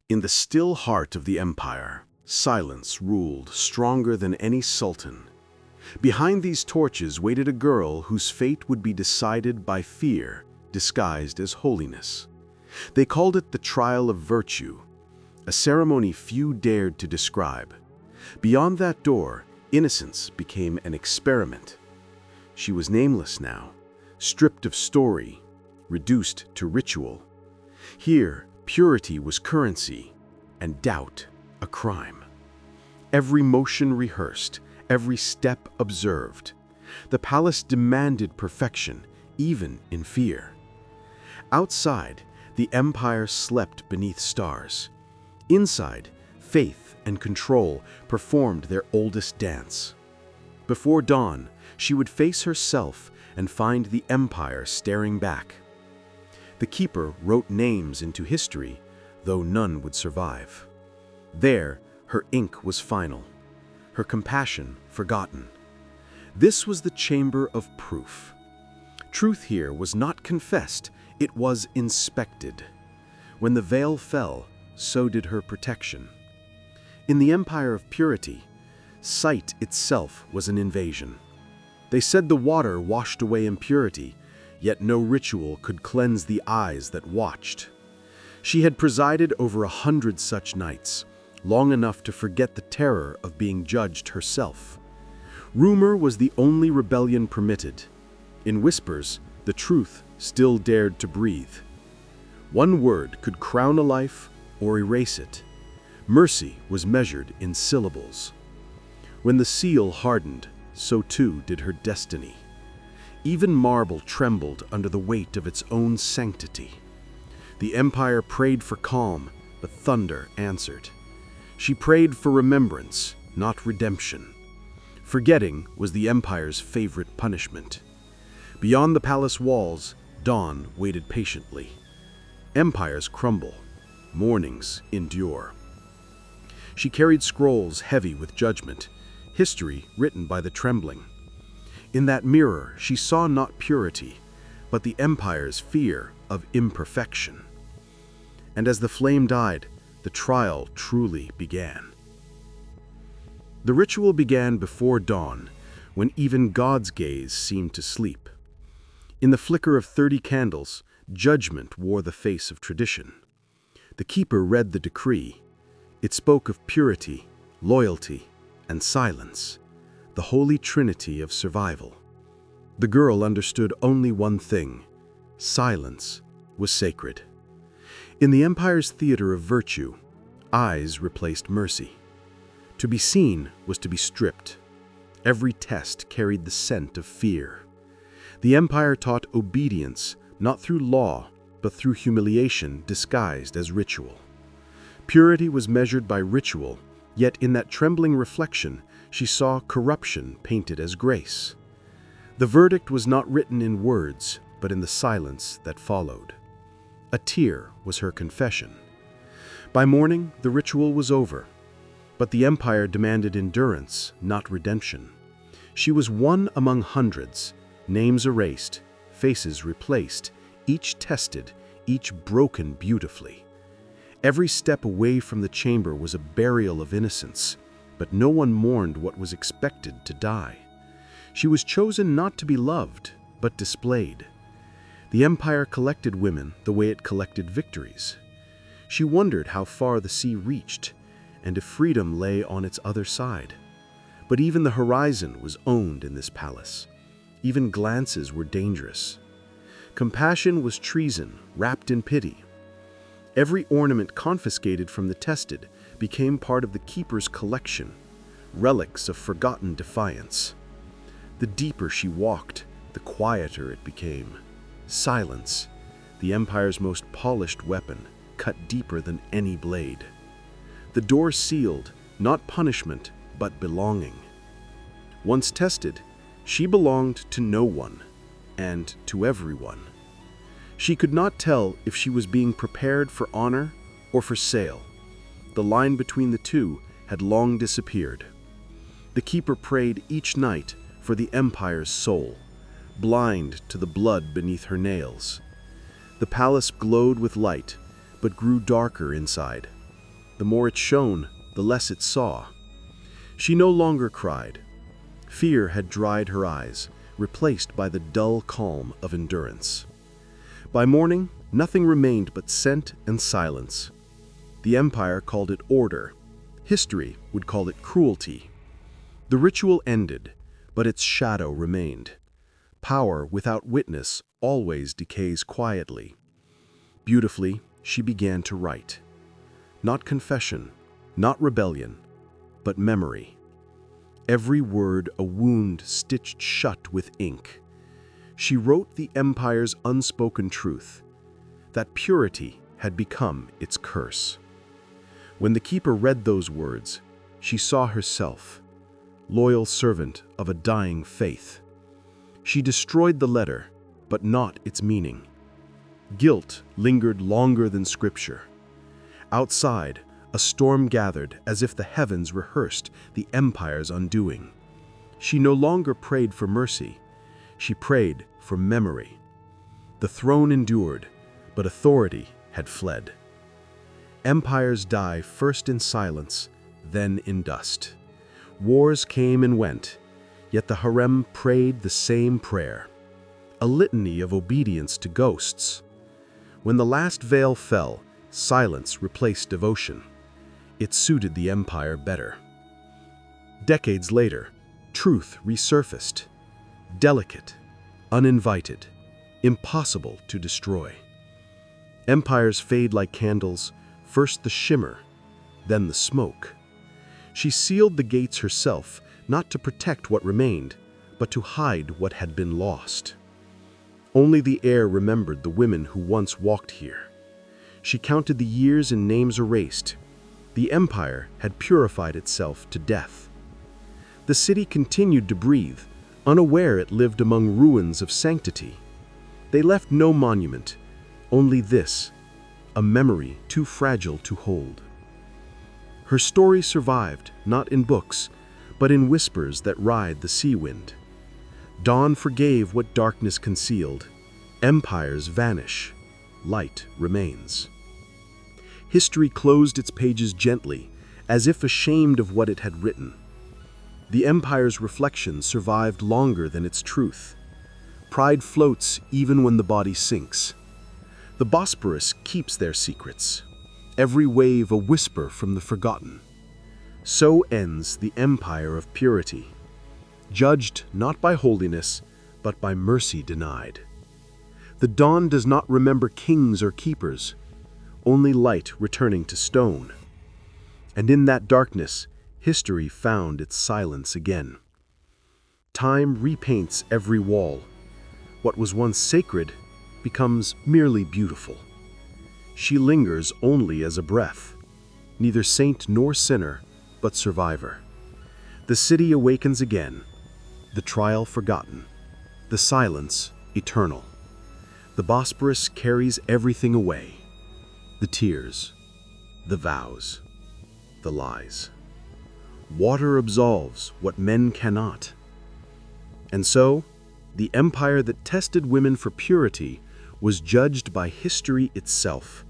In the still heart of the empire, silence ruled stronger than any sultan. Behind these torches waited a girl whose fate would be decided by fear disguised as holiness. They called it the trial of virtue, a ceremony few dared to describe. Beyond that door, innocence became an experiment. She was nameless now, stripped of story, reduced to ritual. Here, purity was currency, and doubt a crime. Every motion rehearsed, every step observed. The palace demanded perfection, even in fear. Outside, the empire slept beneath stars. Inside, faith and control performed their oldest dance. Before dawn, she would face herself and find the empire staring back. The keeper wrote names into history, though none would survive. There, her ink was final, her compassion forgotten. This was the chamber of proof. Truth here was not confessed, it was inspected. When the veil fell, so did her protection. In the empire of purity, sight itself was an invasion. They said the water washed away impurity, yet no ritual could cleanse the eyes that watched. She had presided over 100 such nights, long enough to forget the terror of being judged herself. Rumor was the only rebellion permitted. In whispers, the truth still dared to breathe. One word could crown a life or erase it. Mercy was measured in syllables. When the seal hardened, so too did her destiny. Even marble trembled under the weight of its own sanctity. The empire prayed for calm, but thunder answered. She prayed for remembrance, not redemption. Forgetting was the empire's favorite punishment. Beyond the palace walls, dawn waited patiently. Empires crumble, mornings endure. She carried scrolls heavy with judgment, history written by the trembling. In that mirror, she saw not purity, but the empire's fear of imperfection. And as the flame died, the trial truly began. The ritual began before dawn, when even God's gaze seemed to sleep. In the flicker of 30 candles, judgment wore the face of tradition. The keeper read the decree. It spoke of purity, loyalty, and silence, the holy trinity of survival. The girl understood only one thing: silence was sacred. In the empire's theater of virtue, eyes replaced mercy. To be seen was to be stripped. Every test carried the scent of fear. The empire taught obedience, not through law, but through humiliation disguised as ritual. Purity was measured by ritual, yet in that trembling reflection, she saw corruption painted as grace. The verdict was not written in words, but in the silence that followed. A tear was her confession. By morning, the ritual was over, but the empire demanded endurance, not redemption. She was one among hundreds, names erased, faces replaced, each tested, each broken beautifully. Every step away from the chamber was a burial of innocence, but no one mourned what was expected to die. She was chosen not to be loved, but displayed. The empire collected women the way it collected victories. She wondered how far the sea reached, and if freedom lay on its other side. But even the horizon was owned in this palace. Even glances were dangerous. Compassion was treason wrapped in pity. Every ornament confiscated from the tested became part of the keeper's collection, relics of forgotten defiance. The deeper she walked, the quieter it became. Silence, the empire's most polished weapon, cut deeper than any blade. The door sealed, not punishment, but belonging. Once tested, she belonged to no one, and to everyone. She could not tell if she was being prepared for honor or for sale. The line between the two had long disappeared. The keeper prayed each night for the empire's soul, blind to the blood beneath her nails. The palace glowed with light, but grew darker inside. The more it shone, the less it saw. She no longer cried. Fear had dried her eyes, replaced by the dull calm of endurance. By morning, nothing remained but scent and silence. The empire called it order. History would call it cruelty. The ritual ended, but its shadow remained. Power without witness always decays quietly. Beautifully, she began to write. Not confession, not rebellion, but memory. Every word a wound stitched shut with ink. She wrote the empire's unspoken truth, that purity had become its curse. When the keeper read those words, she saw herself, loyal servant of a dying faith. She destroyed the letter, but not its meaning. Guilt lingered longer than scripture. Outside, a storm gathered as if the heavens rehearsed the empire's undoing. She no longer prayed for mercy. She prayed for memory. The throne endured, but authority had fled. Empires die first in silence, then in dust. Wars came and went, yet the harem prayed the same prayer, a litany of obedience to ghosts. When the last veil fell, silence replaced devotion. It suited the empire better. Decades later, truth resurfaced. Delicate, uninvited, impossible to destroy. Empires fade like candles, first the shimmer, then the smoke. She sealed the gates herself, not to protect what remained, but to hide what had been lost. Only the air remembered the women who once walked here. She counted the years and names erased. The empire had purified itself to death. The city continued to breathe, unaware it lived among ruins of sanctity. They left no monument, only this, a memory too fragile to hold. Her story survived, not in books, but in whispers that ride the sea wind. Dawn forgave what darkness concealed. Empires vanish. Light remains. History closed its pages gently, as if ashamed of what it had written. The empire's reflection survived longer than its truth. Pride floats even when the body sinks. The Bosporus keeps their secrets, every wave a whisper from the forgotten. So ends the empire of purity, judged not by holiness, but by mercy denied. The dawn does not remember kings or keepers, only light returning to stone. And in that darkness, history found its silence again. Time repaints every wall. What was once sacred becomes merely beautiful. She lingers only as a breath, neither saint nor sinner, but survivor. The city awakens again, the trial forgotten, the silence eternal. The Bosporus carries everything away, the tears, the vows, the lies. Water absolves what men cannot. And so, the empire that tested women for purity was judged by history itself,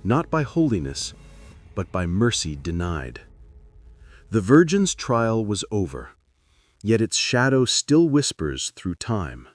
not by holiness, but by mercy denied. The virgin's trial was over, yet its shadow still whispers through time.